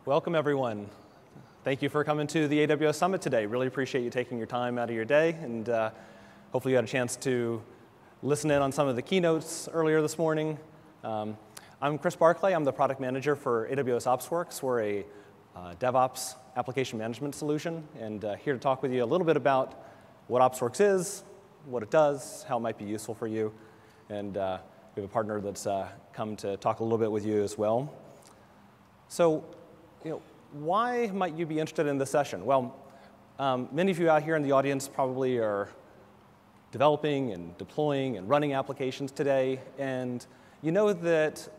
Welcome, everyone. Thank you for coming to the AWS Summit today. Really appreciate you taking your time out of your day, and hopefully you had a chance to listen in on some of the keynotes earlier this morning. I'm Chris Barclay. I'm the product manager for AWS OpsWorks. We're a DevOps application management solution, and here to talk with you a little bit about what OpsWorks is, what it does, how it might be useful for you, and we have a partner that's come to talk a little bit with you as well. So, why might you be interested in this session? Well, many of you out here in the audience probably are developing and deploying and running applications today, and you know that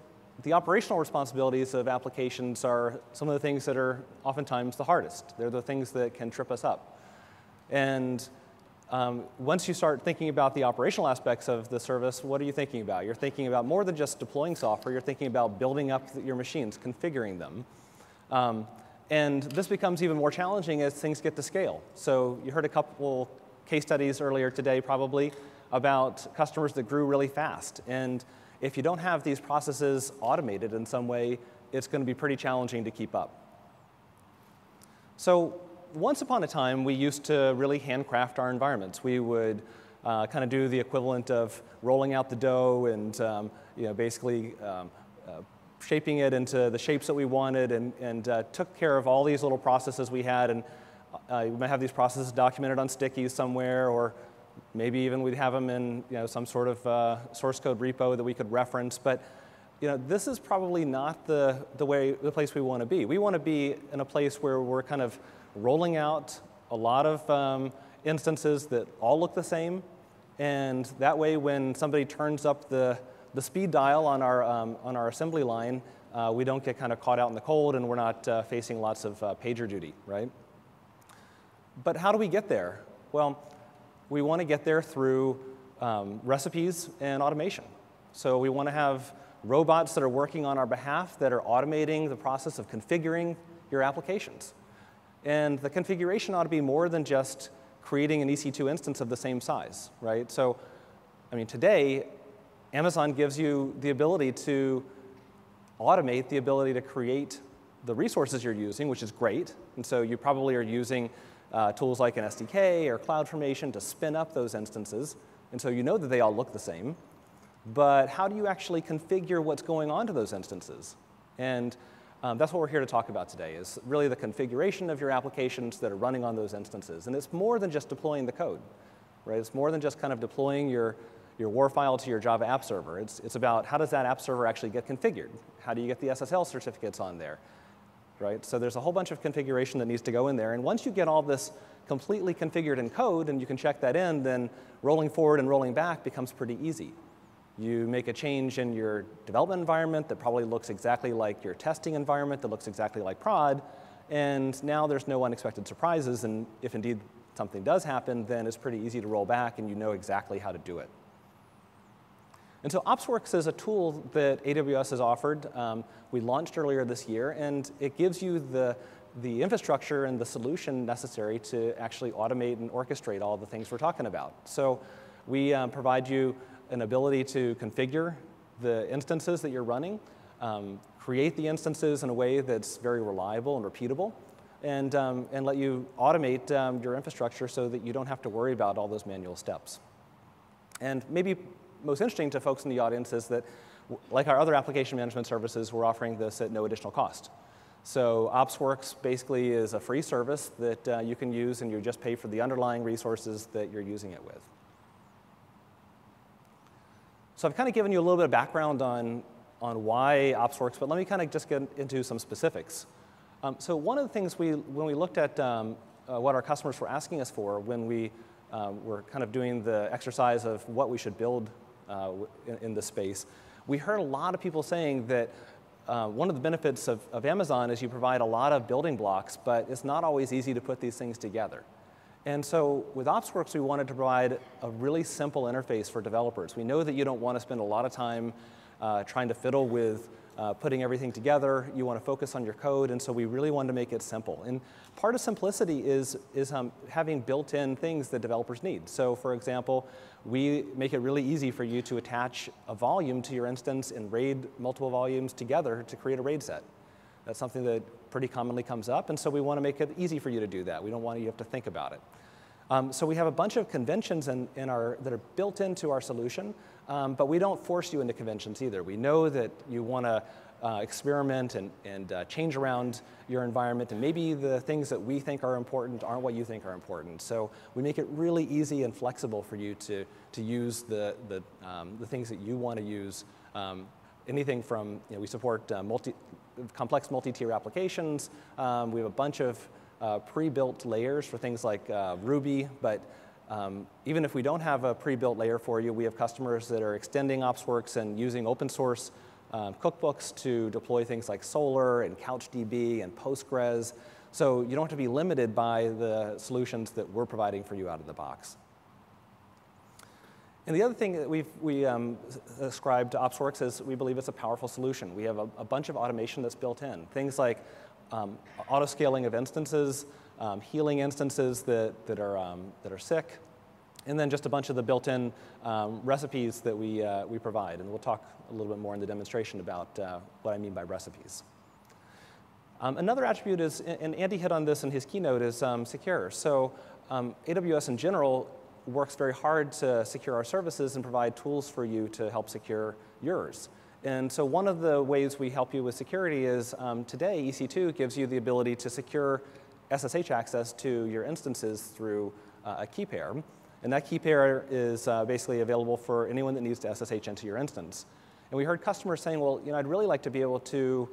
the operational responsibilities of applications are some of the things that are oftentimes the hardest. They're the things that can trip us up. And once you start thinking about the operational aspects of the service, what are you thinking about? You're thinking about more than just deploying software. You're thinking about building up your machines, configuring them. And this becomes even more challenging as things get to scale. So you heard a couple case studies earlier today probably about customers that grew really fast. And if you don't have these processes automated in some way, it's going to be pretty challenging to keep up. So once upon a time, we used to really handcraft our environments. We would kind of do the equivalent of rolling out the dough and basically shaping it into the shapes that we wanted, and took care of all these little processes we had. And you might have these processes documented on stickies somewhere, or maybe even we'd have them in some sort of source code repo that we could reference. But this is probably not the place we want to be. We want to be in a place where we're kind of rolling out a lot of instances that all look the same, and that way when somebody turns up the speed dial on our assembly line, we don't get kind of caught out in the cold, and we're not facing lots of pager duty, right? But how do we get there? Well, we want to get there through recipes and automation. So we want to have robots that are working on our behalf that are automating the process of configuring your applications. And the configuration ought to be more than just creating an EC2 instance of the same size, right? So, today, Amazon gives you the ability to automate the ability to create the resources you're using, which is great. And so you probably are using tools like an SDK or CloudFormation to spin up those instances. And so you know that they all look the same. But how do you actually configure what's going on to those instances? And that's what we're here to talk about today, is really the configuration of your applications that are running on those instances. And it's more than just deploying the code, right? It's more than just kind of deploying your WAR file to your Java app server. It's about how does that app server actually get configured? How do you get the SSL certificates on there, right? So there's a whole bunch of configuration that needs to go in there. And once you get all this completely configured in code and you can check that in, then rolling forward and rolling back becomes pretty easy. You make a change in your development environment that probably looks exactly like your testing environment, that looks exactly like prod, and now there's no unexpected surprises. And if indeed something does happen, then it's pretty easy to roll back and you know exactly how to do it. And so OpsWorks is a tool that AWS has offered. We launched earlier this year, and it gives you the infrastructure and the solution necessary to actually automate and orchestrate all the things we're talking about. So we provide you an ability to configure the instances that you're running, create the instances in a way that's very reliable and repeatable, and let you automate your infrastructure so that you don't have to worry about all those manual steps. And maybe most interesting to folks in the audience is that, like our other application management services, we're offering this at no additional cost. So OpsWorks basically is a free service that you can use, and you just pay for the underlying resources that you're using it with. So I've kind of given you a little bit of background on why OpsWorks, but let me kind of just get into some specifics. So one of the things when we looked at what our customers were asking us for when we were kind of doing the exercise of what we should build in this space, we heard a lot of people saying that one of the benefits of Amazon is you provide a lot of building blocks, but it's not always easy to put these things together. And so with OpsWorks, we wanted to provide a really simple interface for developers. We know that you don't want to spend a lot of time trying to fiddle with putting everything together. You want to focus on your code, and so we really wanted to make it simple. And part of simplicity is having built-in things that developers need. So for example, we make it really easy for you to attach a volume to your instance and RAID multiple volumes together to create a RAID set. That's something that pretty commonly comes up, and so we want to make it easy for you to do that. We don't want you to have to think about it. So we have a bunch of conventions that are built into our solution, but we don't force you into conventions either. We know that you want to experiment and change around your environment, and maybe the things that we think are important aren't what you think are important. So we make it really easy and flexible for you to use the things that you want to use. Anything from, we support complex multi-tier applications. We have a bunch of pre-built layers for things like Ruby, but even if we don't have a pre-built layer for you, we have customers that are extending OpsWorks and using open source cookbooks to deploy things like Solr and CouchDB and Postgres. So you don't have to be limited by the solutions that we're providing for you out of the box. And the other thing that we ascribe to OpsWorks is we believe it's a powerful solution. We have a bunch of automation that's built in. Things like auto-scaling of instances, healing instances that are sick, and then just a bunch of the built-in recipes that we provide. And we'll talk a little bit more in the demonstration about what I mean by recipes. Another attribute is, and Andy hit on this in his keynote, is secure. So AWS in general works very hard to secure our services and provide tools for you to help secure yours. And so one of the ways we help you with security is today EC2 gives you the ability to secure SSH access to your instances through a key pair. And that key pair is basically available for anyone that needs to SSH into your instance. And we heard customers saying, well, I'd really like to be able to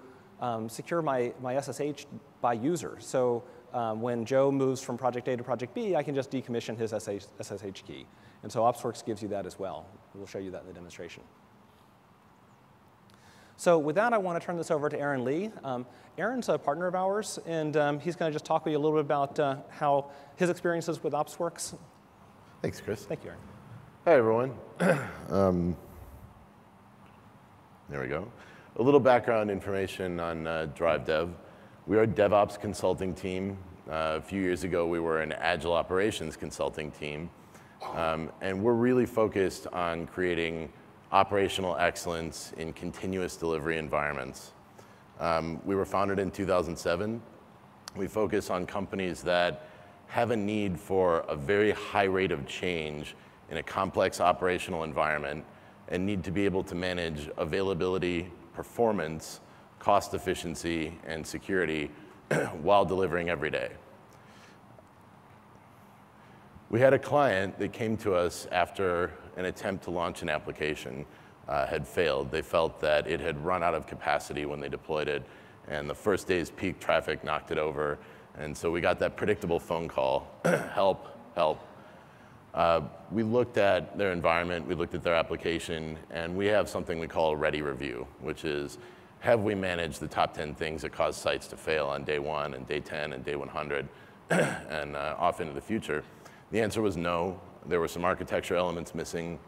secure my SSH by user. So when Joe moves from project A to project B, I can just decommission his SSH key. And so OpsWorks gives you that as well. We'll show you that in the demonstration. So with that, I want to turn this over to Aaron Lee. Aaron's a partner of ours, and he's going to just talk with you a little bit about how his experiences with OpsWorks. Thanks, Chris. Thank you, Aaron. Hi, everyone. There we go. A little background information on DriveDev. We are a DevOps consulting team. A few years ago, we were an agile operations consulting team. And we're really focused on creating operational excellence in continuous delivery environments. We were founded in 2007. We focus on companies that have a need for a very high rate of change in a complex operational environment and need to be able to manage availability, performance, cost efficiency, and security while delivering every day. We had a client that came to us after an attempt to launch an application had failed. They felt that it had run out of capacity when they deployed it, and the first day's peak traffic knocked it over. And so we got that predictable phone call, help, help. We looked at their environment, we looked at their application, and we have something we call a ready review, which is, have we managed the top 10 things that cause sites to fail on day 1 and day 10 and day 100 and off into the future? The answer was no. There were some architecture elements missing.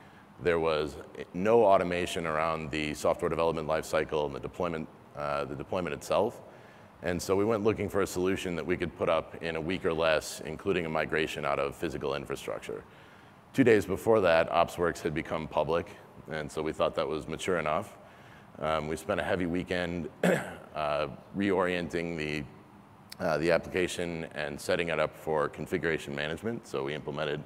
There was no automation around the software development lifecycle and the deployment itself. And so we went looking for a solution that we could put up in a week or less, including a migration out of physical infrastructure. 2 days before that, OpsWorks had become public, and so we thought that was mature enough. We spent a heavy weekend reorienting the application and setting it up for configuration management. So we implemented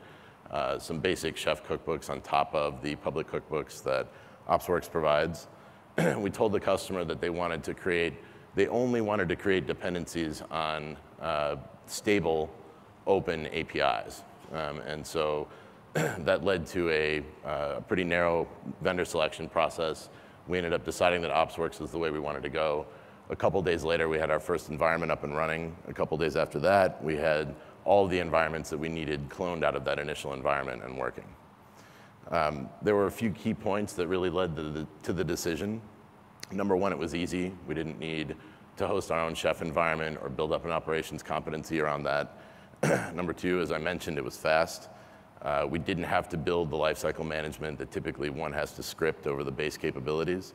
some basic chef cookbooks on top of the public cookbooks that OpsWorks provides. We told the customer that they only wanted to create dependencies on stable, open APIs. And so that led to a pretty narrow vendor selection process. We ended up deciding that OpsWorks was the way we wanted to go. A couple days later, we had our first environment up and running. A couple days after that, we had all of the environments that we needed cloned out of that initial environment and working. There were a few key points that really led to the decision. Number one, it was easy. We didn't need to host our own chef environment or build up an operations competency around that. Number two, as I mentioned, it was fast. We didn't have to build the lifecycle management that typically one has to script over the base capabilities.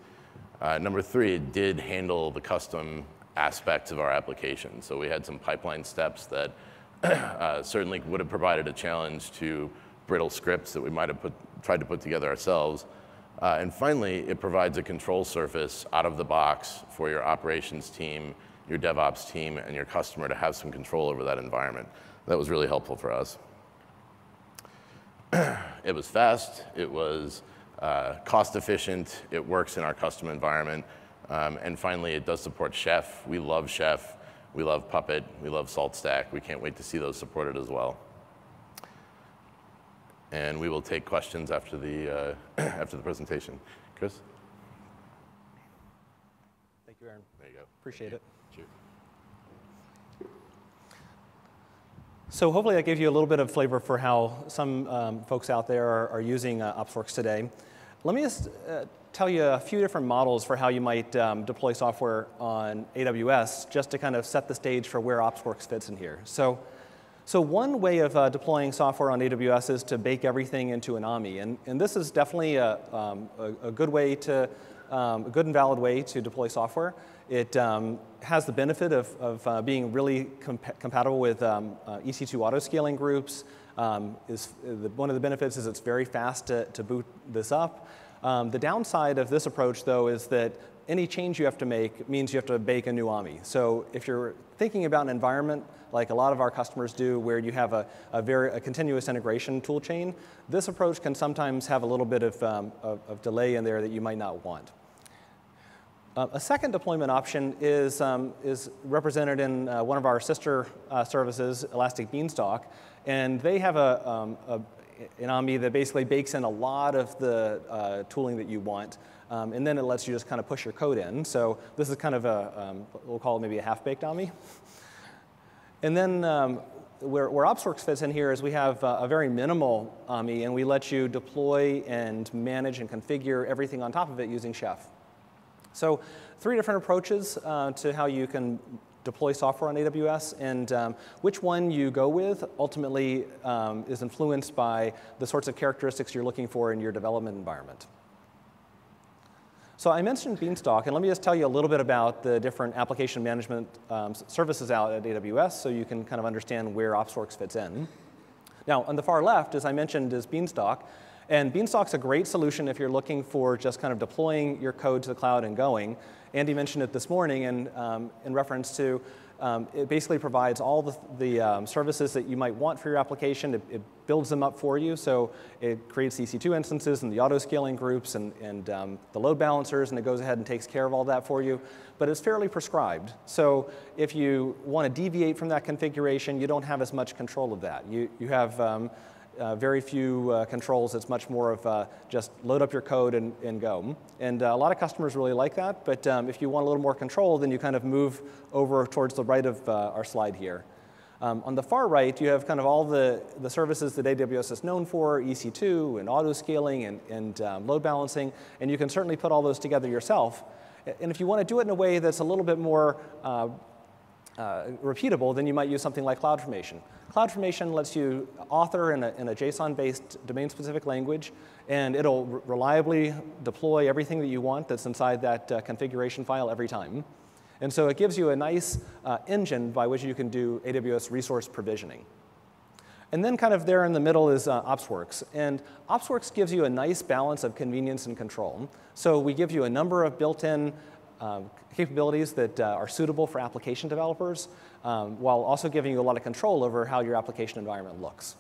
Number three, it did handle the custom aspects of our application. So we had some pipeline steps that certainly would have provided a challenge to brittle scripts that we might have tried to put together ourselves. And finally, it provides a control surface out of the box for your operations team your DevOps team and your customer to have some control over that environment. That was really helpful for us. It was fast, it was cost efficient, it works in our custom environment, and finally it does support Chef. We love Chef, we love Puppet, we love SaltStack. We can't wait to see those supported as well. And we will take questions after the, after the presentation. Chris? Thank you, Aaron. There you go. Appreciate it. Cheers. So hopefully that gave you a little bit of flavor for how some folks out there are using OpsWorks today. Let me just tell you a few different models for how you might deploy software on AWS, just to kind of set the stage for where OpsWorks fits in here. So one way of deploying software on AWS is to bake everything into an AMI, and this is definitely a good way to, a good and valid way to deploy software. It has the benefit of being really compatible with EC2 auto-scaling groups. One of the benefits is it's very fast to boot this up. The downside of this approach, though, is that any change you have to make means you have to bake a new AMI. So if you're thinking about an environment like a lot of our customers do, where you have a continuous integration tool chain, this approach can sometimes have a little bit of delay in there that you might not want. A second deployment option is represented in one of our sister services, Elastic Beanstalk, and they have an AMI that basically bakes in a lot of the tooling that you want, and then it lets you just kind of push your code in. So this is kind of we'll call it maybe a half-baked AMI. And then where OpsWorks fits in here is we have a very minimal AMI, and we let you deploy and manage and configure everything on top of it using Chef. So 3 different approaches to how you can deploy software on AWS, and which one you go with ultimately is influenced by the sorts of characteristics you're looking for in your development environment. So I mentioned Beanstalk, and let me just tell you a little bit about the different application management services out at AWS so you can kind of understand where OpsWorks fits in. Now, on the far left, as I mentioned, is Beanstalk. And Beanstalk's a great solution if you're looking for just kind of deploying your code to the cloud and going. Andy mentioned it this morning in reference to it basically provides all the services that you might want for your application. It builds them up for you. So it creates EC2 instances and the auto-scaling groups and the load balancers, and it goes ahead and takes care of all that for you. But it's fairly prescribed. So if you want to deviate from that configuration, you don't have as much control of that. You have very few controls. It's much more of just load up your code and go. And a lot of customers really like that, but if you want a little more control, then you kind of move over towards the right of our slide here. On the far right, you have kind of all the services that AWS is known for, EC2 and auto-scaling and load balancing, and you can certainly put all those together yourself. And if you want to do it in a way that's a little bit more repeatable, then you might use something like CloudFormation. CloudFormation lets you author in a JSON-based domain-specific language, and it'll reliably deploy everything that you want that's inside that configuration file every time. And so it gives you a nice engine by which you can do AWS resource provisioning. And then kind of there in the middle is OpsWorks. And OpsWorks gives you a nice balance of convenience and control. So we give you a number of built-in capabilities that are suitable for application developers, while also giving you a lot of control over how your application environment looks.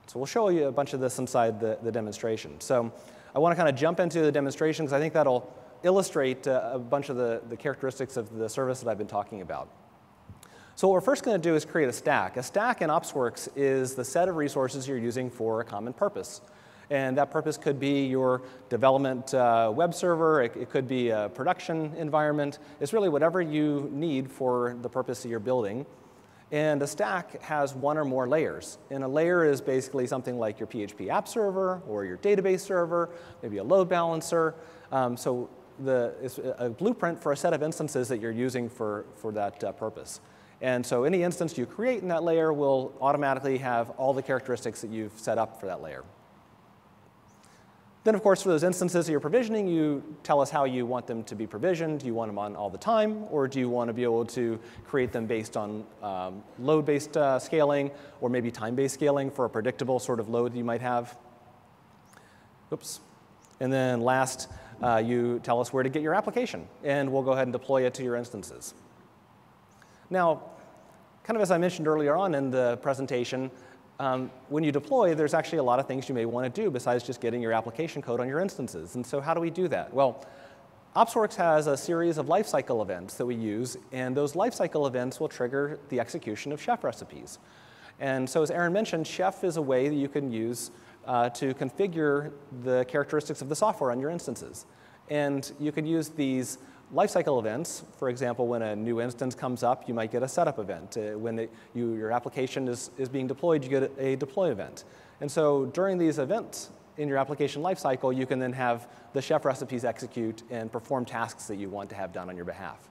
So we'll show you a bunch of this inside the demonstration. So I want to kind of jump into the demonstration because I think that'll illustrate a bunch of the characteristics of the service that I've been talking about. So what we're first going to do is create a stack. A stack in OpsWorks is the set of resources you're using for a common purpose. And that purpose could be your development web server. It could be a production environment. It's really whatever you need for the purpose that you're building. And a stack has one or more layers. And a layer is basically something like your PHP app server or your database server, maybe a load balancer. So it's a blueprint for a set of instances that you're using for that purpose. And so any instance you create in that layer will automatically have all the characteristics that you've set up for that layer. Then, of course, for those instances that you're provisioning, you tell us how you want them to be provisioned. Do you want them on all the time, or do you want to be able to create them based on load-based scaling, or maybe time-based scaling for a predictable sort of load that you might have? Oops. And then last, you tell us where to get your application, and we'll go ahead and deploy it to your instances. Now, kind of as I mentioned earlier on in the presentation, when you deploy, there's actually a lot of things you may want to do besides just getting your application code on your instances. And so how do we do that? Well, OpsWorks has a series of lifecycle events that we use, and those lifecycle events will trigger the execution of chef recipes. And so as Aaron mentioned, chef is a way that you can use to configure the characteristics of the software on your instances. And you can use these lifecycle events. For example, when a new instance comes up, you might get a setup event. When your application is being deployed, you get a deploy event. And so during these events in your application lifecycle, you can then have the chef recipes execute and perform tasks that you want to have done on your behalf.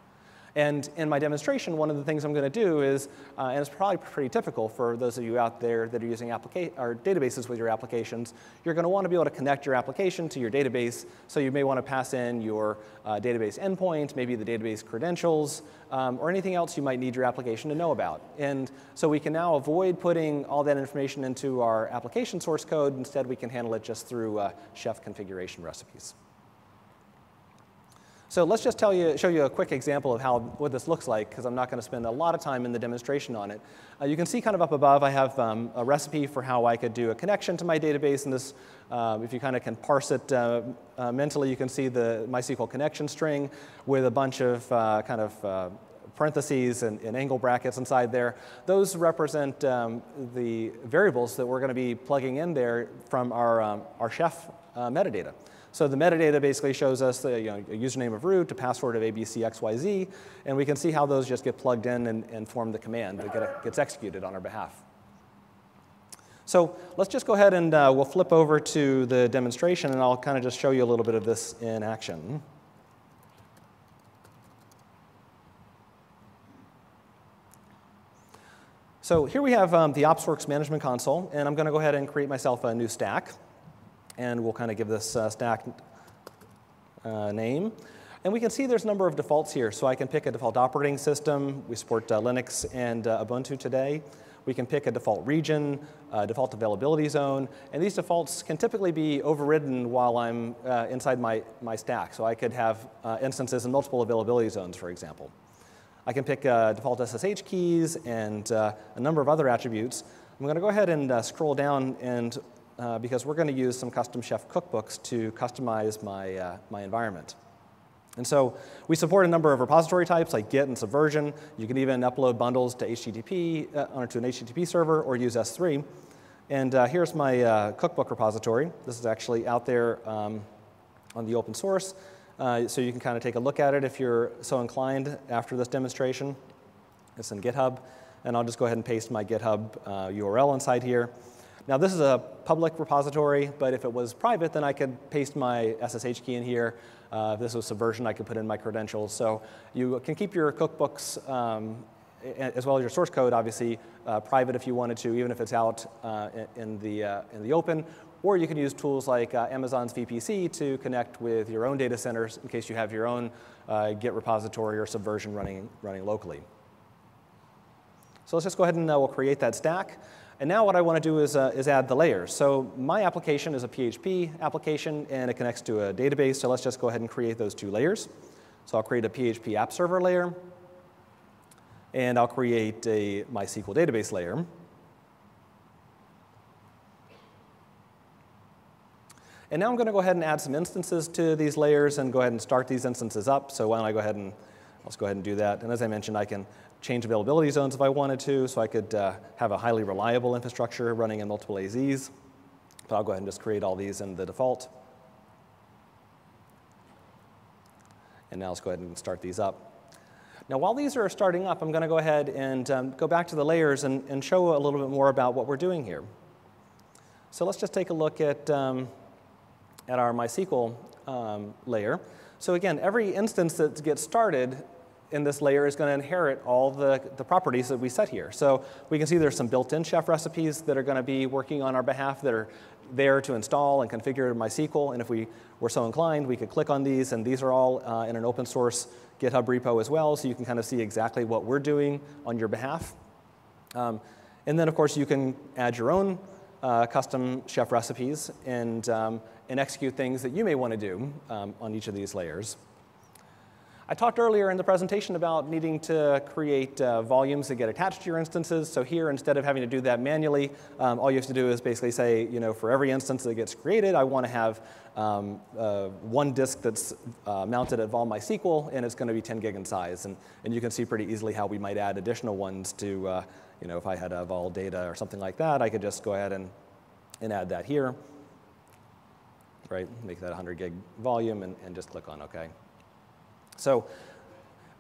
And in my demonstration, one of the things I'm going to do is, and it's probably pretty typical for those of you out there that are using databases with your applications, you're going to want to be able to connect your application to your database. So you may want to pass in your database endpoint, maybe the database credentials, or anything else you might need your application to know about. And so we can now avoid putting all that information into our application source code. Instead, we can handle it just through chef configuration recipes. So let's just show you a quick example of what this looks like, because I'm not going to spend a lot of time in the demonstration on it. You can see kind of up above, I have a recipe for how I could do a connection to my database. And this, if you kind of can parse it mentally, you can see the MySQL connection string with a bunch of parentheses and angle brackets inside there. Those represent the variables that we're going to be plugging in there from our chef metadata. So the metadata basically shows us a username of root, a password of ABCXYZ, and we can see how those just get plugged in and form the command that gets executed on our behalf. So let's just go ahead and we'll flip over to the demonstration, and I'll kind of just show you a little bit of this in action. So here we have the OpsWorks Management Console, and I'm going to go ahead and create myself a new stack. And we'll kind of give this stack name. And we can see there's a number of defaults here. So I can pick a default operating system. We support Linux and Ubuntu today. We can pick a default region, default availability zone. And these defaults can typically be overridden while I'm inside my stack. So I could have instances in multiple availability zones, for example. I can pick default SSH keys and a number of other attributes. I'm going to go ahead and scroll down and because we're going to use some custom chef cookbooks to customize my environment. And so we support a number of repository types like Git and Subversion. You can even upload bundles to HTTP, onto an HTTP server, or use S3. And here's my cookbook repository. This is actually out there on the open source. So you can kind of take a look at it if you're so inclined after this demonstration. It's in GitHub. And I'll just go ahead and paste my GitHub URL inside here. Now, this is a public repository, but if it was private, then I could paste my SSH key in here. If this was Subversion, I could put in my credentials. So you can keep your cookbooks, as well as your source code, obviously, private if you wanted to, even if it's out in the open. Or you can use tools like Amazon's VPC to connect with your own data centers in case you have your own Git repository or Subversion running locally. So let's just go ahead and we'll create that stack. And now what I want to do is add the layers. So my application is a PHP application, and it connects to a database. So let's just go ahead and create those two layers. So I'll create a PHP app server layer, and I'll create a MySQL database layer. And now I'm going to go ahead and add some instances to these layers and go ahead and start these instances up. So why don't I go ahead and let's go ahead and do that. And as I mentioned, I can change availability zones if I wanted to, so I could have a highly reliable infrastructure running in multiple AZs. But I'll go ahead and just create all these in the default. And now let's go ahead and start these up. Now, while these are starting up, I'm going to go ahead and go back to the layers and show a little bit more about what we're doing here. So let's just take a look at our MySQL layer. So again, every instance that gets started in this layer is going to inherit all the properties that we set here. So we can see there's some built-in chef recipes that are going to be working on our behalf that are there to install and configure MySQL. And if we were so inclined, we could click on these. And these are all in an open source GitHub repo as well. So you can kind of see exactly what we're doing on your behalf. And then, of course, you can add your own custom chef recipes and execute things that you may want to do on each of these layers. I talked earlier in the presentation about needing to create volumes that get attached to your instances. So here, instead of having to do that manually, all you have to do is basically say, for every instance that gets created, I want to have one disk that's mounted at vol MySQL, and it's going to be 10 gig in size. And you can see pretty easily how we might add additional ones to, if I had a vol data or something like that, I could just go ahead and add that here, right? Make that 100 gig volume and just click on OK. So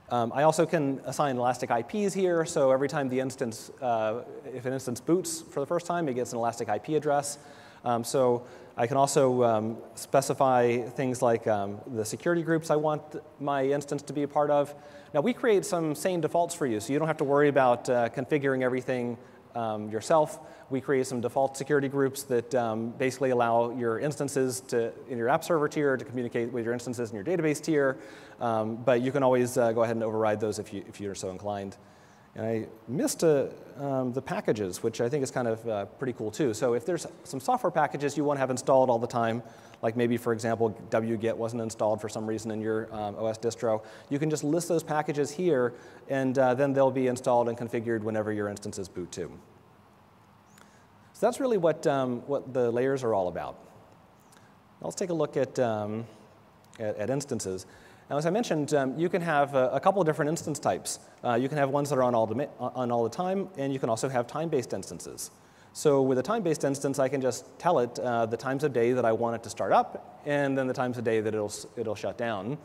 I also can assign elastic IPs here. So every time the instance, if an instance boots for the first time, it gets an elastic IP address. So I can also specify things like the security groups I want my instance to be a part of. Now, we create some sane defaults for you, so you don't have to worry about configuring everything yourself. We create some default security groups that basically allow your instances in your app server tier to communicate with your instances in your database tier. But you can always go ahead and override those if you're so inclined. And I missed the packages, which I think is kind of pretty cool too. So if there's some software packages you want to have installed all the time, like maybe, for example, wget wasn't installed for some reason in your OS distro, you can just list those packages here, and then they'll be installed and configured whenever your instances boot too. So that's really what the layers are all about. Now let's take a look at instances. Now, as I mentioned, you can have a couple of different instance types. You can have ones that are on all the time, and you can also have time-based instances. So with a time-based instance, I can just tell it the times of day that I want it to start up, and then the times of day that it'll shut down.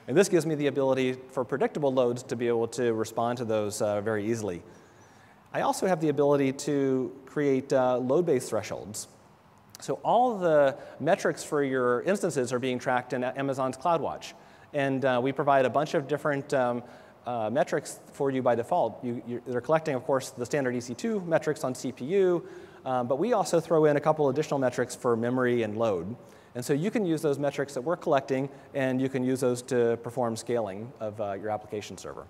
And this gives me the ability for predictable loads to be able to respond to those very easily. I also have the ability to create load-based thresholds. So all the metrics for your instances are being tracked in Amazon's CloudWatch. And we provide a bunch of different metrics for you by default. They're collecting, of course, the standard EC2 metrics on CPU, but we also throw in a couple additional metrics for memory and load. And so you can use those metrics that we're collecting, and you can use those to perform scaling of your application server.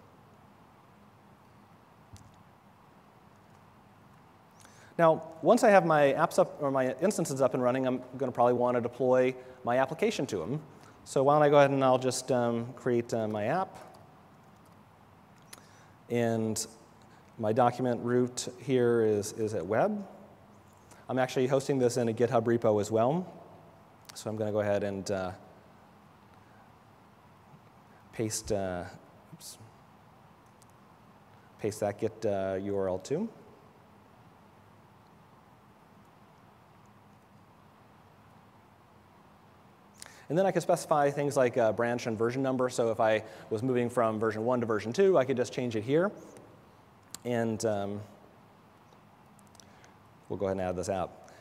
Now, once I have my apps up, or my instances up and running, I'm going to probably want to deploy my application to them. So why don't I go ahead and I'll just create my app. And my document root here is at web. I'm actually hosting this in a GitHub repo as well. So I'm going to go ahead and paste that Git URL too. And then I could specify things like branch and version number. So if I was moving from version 1 to version 2, I could just change it here. And we'll go ahead and add this app.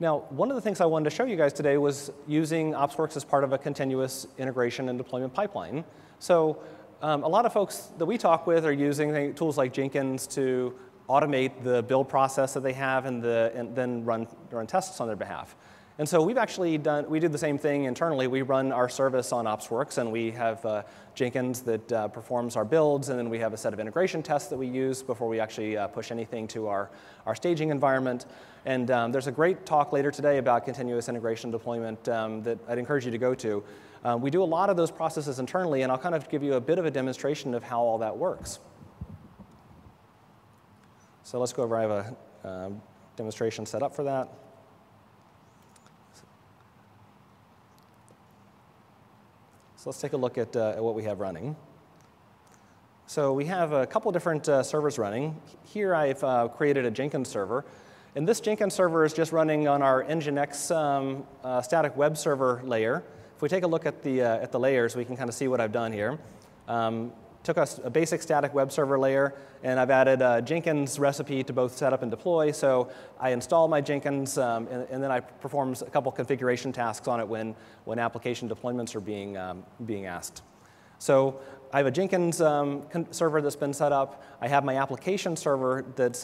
Now, one of the things I wanted to show you guys today was using OpsWorks as part of a continuous integration and deployment pipeline. So a lot of folks that we talk with are using tools like Jenkins to automate the build process that they have and then run tests on their behalf. And so we do the same thing internally. We run our service on OpsWorks, and we have Jenkins that performs our builds, and then we have a set of integration tests that we use before we actually push anything to our staging environment. And there's a great talk later today about continuous integration deployment that I'd encourage you to go to. We do a lot of those processes internally, and I'll kind of give you a bit of a demonstration of how all that works. So let's go over. I have a demonstration set up for that. So let's take a look at what we have running. So we have a couple different servers running. Here I've created a Jenkins server. And this Jenkins server is just running on our Nginx static web server layer. If we take a look at the layers, we can kind of see what I've done here. Took us a basic static web server layer, and I've added a Jenkins recipe to both set up and deploy. So I install my Jenkins, and then I perform a couple configuration tasks on it when application deployments are being asked. So I have a Jenkins server that's been set up. I have my application server that's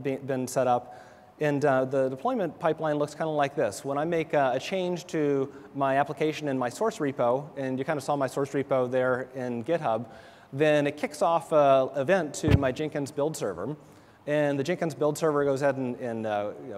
been set up. And the deployment pipeline looks kind of like this. When I make a change to my application in my source repo, and you kind of saw my source repo there in GitHub, then it kicks off an event to my Jenkins build server. And the Jenkins build server goes ahead and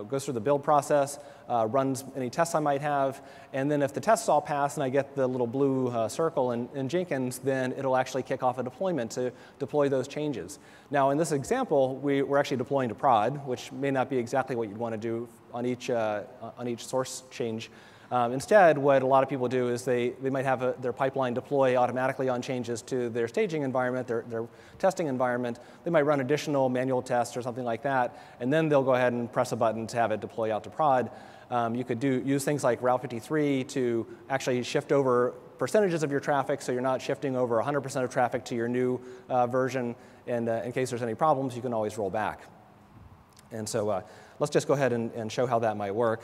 goes through the build process, runs any tests I might have, and then if the tests all pass and I get the little blue circle in Jenkins, then it'll actually kick off a deployment to deploy those changes. Now in this example, we're actually deploying to prod, which may not be exactly what you'd want to do on each source change. Instead, what a lot of people do is they might have their pipeline deploy automatically on changes to their staging environment, their testing environment. They might run additional manual tests or something like that, and then they'll go ahead and press a button to have it deploy out to prod. You could use things like Route 53 to actually shift over percentages of your traffic, so you're not shifting over 100% of traffic to your new version, and in case there's any problems, you can always roll back. And so let's just go ahead and show how that might work.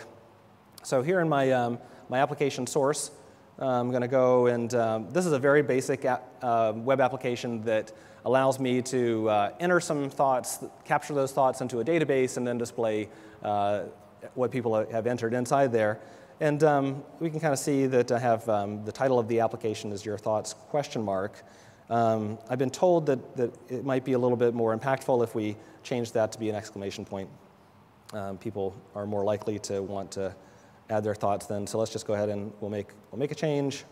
So here in my application source, I'm going to go and this is a very basic web application that allows me to enter some thoughts, capture those thoughts into a database, and then display what people have entered inside there. And we can kind of see that I have the title of the application is Your Thoughts ? I've been told that it might be a little bit more impactful if we change that to be an exclamation point. People are more likely to want to add their thoughts then. So let's just go ahead and we'll make a change.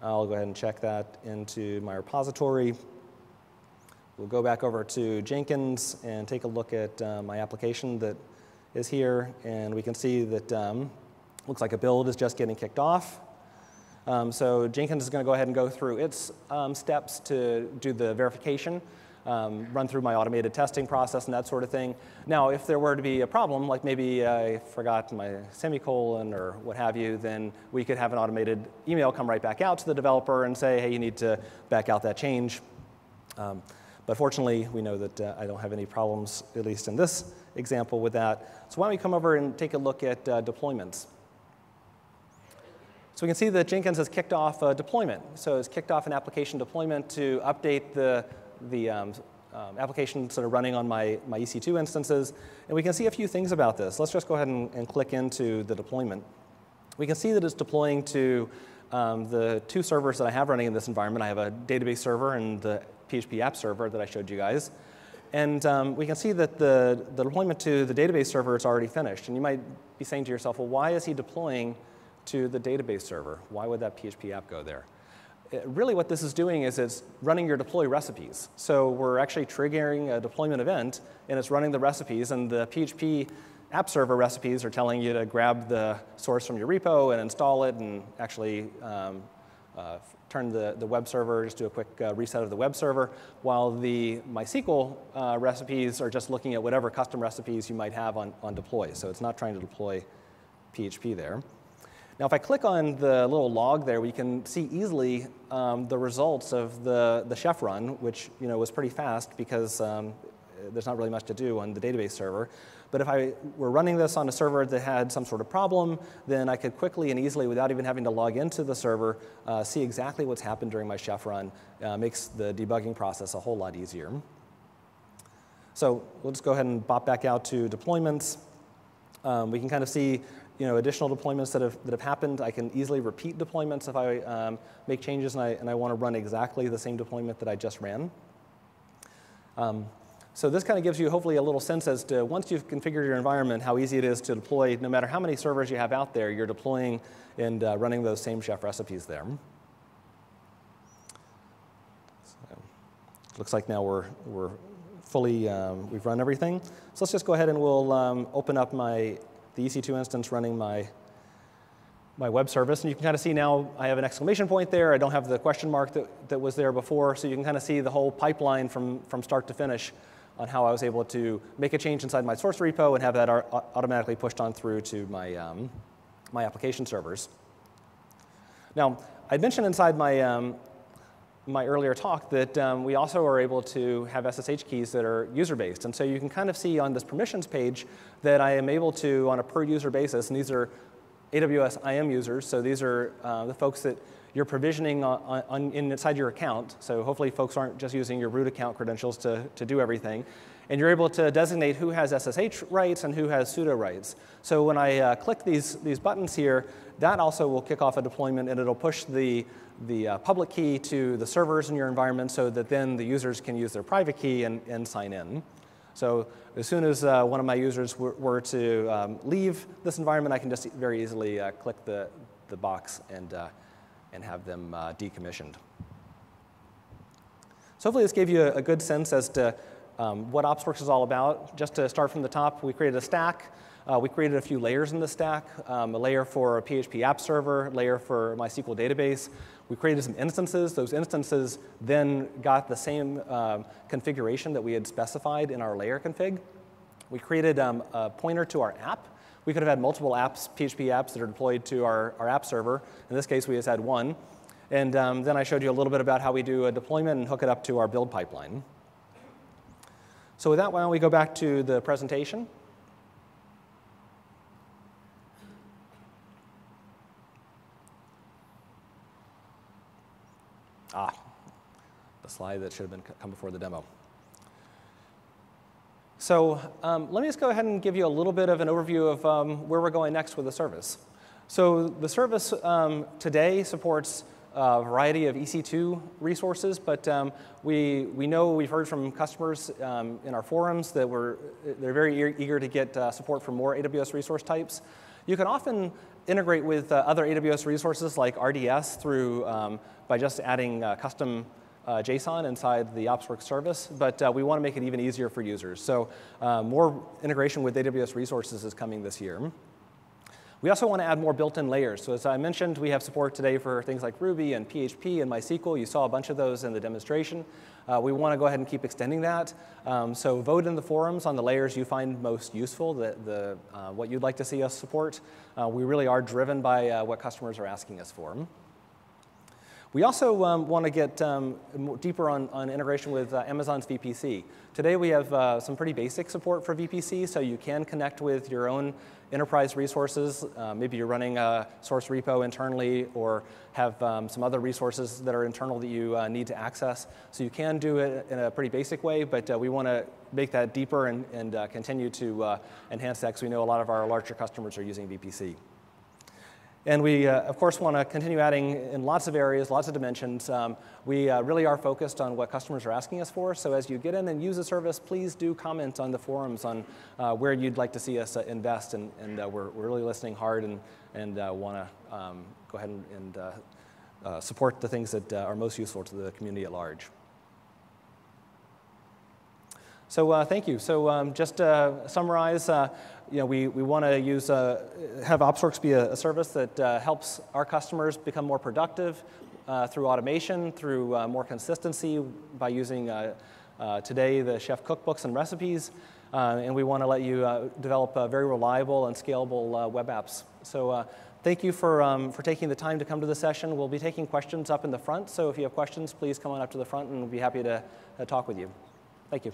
I'll go ahead and check that into my repository. We'll go back over to Jenkins and take a look at my application that is here, and we can see that looks like a build is just getting kicked off. So Jenkins is going to go ahead and go through its steps to do the verification. Run through my automated testing process and that sort of thing. Now, if there were to be a problem, like maybe I forgot my semicolon or what have you, then we could have an automated email come right back out to the developer and say, hey, you need to back out that change. But fortunately, we know that I don't have any problems, at least in this example, with that. So why don't we come over and take a look at deployments. So we can see that Jenkins has kicked off a deployment. So it's kicked off an application deployment to update the applications that are running on my EC2 instances. And we can see a few things about this. Let's just go ahead and click into the deployment. We can see that it's deploying to the two servers that I have running in this environment. I have a database server and the PHP app server that I showed you guys. And we can see that the deployment to the database server is already finished. And you might be saying to yourself, well, why is he deploying to the database server? Why would that PHP app go there? Really what this is doing is it's running your deploy recipes. So we're actually triggering a deployment event, and it's running the recipes, and the PHP app server recipes are telling you to grab the source from your repo and install it and actually turn the web server, just do a quick reset of the web server, while the MySQL recipes are just looking at whatever custom recipes you might have on deploy. So it's not trying to deploy PHP there. Now, if I click on the little log there, we can see easily the results of the chef run, which was pretty fast because there's not really much to do on the database server. But if I were running this on a server that had some sort of problem, then I could quickly and easily, without even having to log into the server, see exactly what's happened during my chef run. Makes the debugging process a whole lot easier. So we'll just go ahead and bop back out to deployments. We can kind of see additional deployments that have happened. I can easily repeat deployments if I make changes and I want to run exactly the same deployment that I just ran. So this kind of gives you hopefully a little sense as to once you've configured your environment, how easy it is to deploy. No matter how many servers you have out there, you're deploying and running those same chef recipes there. So, looks like now we're fully, we've run everything. So let's just go ahead and we'll open up the EC2 instance running my web service. And you can kind of see now I have an exclamation point there. I don't have the question mark that was there before. So you can kind of see the whole pipeline from start to finish on how I was able to make a change inside my source repo and have that automatically pushed on through to my application servers. Now, I mentioned inside my earlier talk that we also are able to have SSH keys that are user-based. And so you can kind of see on this permissions page that I am able to, on a per-user basis, and these are AWS IAM users, so these are the folks that you're provisioning inside your account. So hopefully folks aren't just using your root account credentials to do everything. And you're able to designate who has SSH rights and who has sudo rights. So when I click these buttons here, that also will kick off a deployment, and it'll push the public key to the servers in your environment so that then the users can use their private key and sign in. So as soon as one of my users were to leave this environment, I can just very easily click the box and have them decommissioned. So hopefully this gave you a good sense as to what OpsWorks is all about. Just to start from the top, we created a stack. We created a few layers in the stack, a layer for a PHP app server, a layer for MySQL database. We created some instances. Those instances then got the same configuration that we had specified in our layer config. We created a pointer to our app. We could have had multiple apps, PHP apps that are deployed to our app server. In this case, we just had one. And then I showed you a little bit about how we do a deployment and hook it up to our build pipeline. So with that, why don't we go back to the presentation. The slide that should have come before the demo. So let me just go ahead and give you a little bit of an overview of where we're going next with the service. So the service today supports a variety of EC2 resources, but we know we've heard from customers in our forums that they're very eager to get support for more AWS resource types. You can often integrate with other AWS resources like RDS through by just adding custom JSON inside the OpsWorks service, but we want to make it even easier for users. So more integration with AWS resources is coming this year. We also want to add more built-in layers. So as I mentioned, we have support today for things like Ruby and PHP and MySQL. You saw a bunch of those in the demonstration. We want to go ahead and keep extending that. So vote in the forums on the layers you find most useful, what you'd like to see us support. We really are driven by what customers are asking us for. We also want to get deeper on integration with Amazon's VPC. Today we have some pretty basic support for VPC, so you can connect with your own enterprise resources. Maybe you're running a source repo internally or have some other resources that are internal that you need to access. So you can do it in a pretty basic way, but we want to make that deeper and continue to enhance that because we know a lot of our larger customers are using VPC. And we, of course, want to continue adding in lots of areas, lots of dimensions. We really are focused on what customers are asking us for. So as you get in and use the service, please do comment on the forums on where you'd like to see us invest. And we're really listening hard and want to go ahead and support the things that are most useful to the community at large. So thank you. So just to summarize, we want to have OpsWorks be a service that helps our customers become more productive through automation, through more consistency by using today the chef cookbooks and recipes. And we want to let you develop very reliable and scalable web apps. So thank you for taking the time to come to the session. We'll be taking questions up in the front. So if you have questions, please come on up to the front and we'll be happy to talk with you. Thank you.